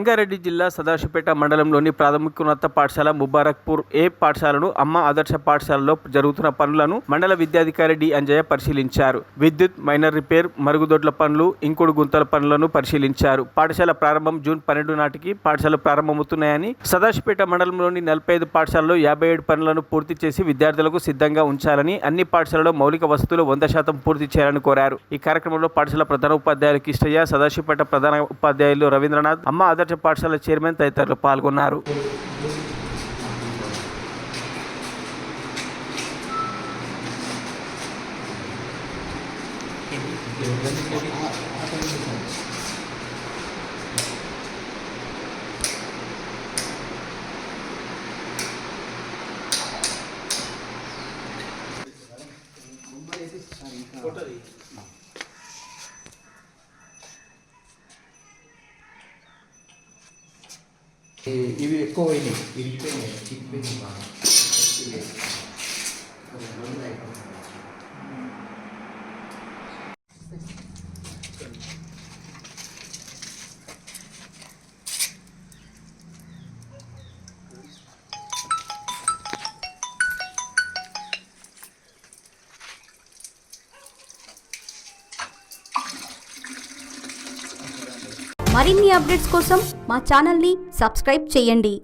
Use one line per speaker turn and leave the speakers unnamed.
రంగారెడ్డి జిల్లా సదాశివపేట మండలంలోని ప్రాథమికోన్నత పాఠశాల ముబారక్పూర్ ఏ పాఠశాలను అమ్మ ఆదర్శ పాఠశాలలో జరుగుతున్న పనులను మండల విద్యాధికారి డి అంజయ్య పరిశీలించారు. విద్యుత్, మైనర్ రిపేర్, మరుగుదొడ్ల పనులు, ఇంకుడు గుంతల పనులను పరిశీలించారు. పాఠశాల ప్రారంభం జూన్ 12 నాటికి పాఠశాలలు ప్రారంభమవుతున్నాయని, సదాశివపేట మండలంలోని 45 పాఠశాలలో 57 పనులను పూర్తి చేసి విద్యార్థులకు సిద్ధంగా ఉంచాలని, అన్ని పాఠశాలలో మౌలిక వసతులు 100% పూర్తి చేయాలని కోరారు. ఈ కార్యక్రమంలో పాఠశాల ప్రధాన ఉపాధ్యాయులు కిష్టయ్య, సదాశివపేట ప్రధాన ఉపాధ్యాయులు రవీంద్రనాథ్, అమ్మ ఆదర్శ పాఠశాల చైర్మన్ తదితరులు పాల్గొన్నారు.
ఇవి ఎక్కువ పోయినాయి, ఇరిగిపోయినాయి, చిక్కిపోయినాయి బాగా.
మరిన్ని అప్డేట్స్ కోసం మా ఛానల్ని సబ్స్క్రైబ్ చేయండి.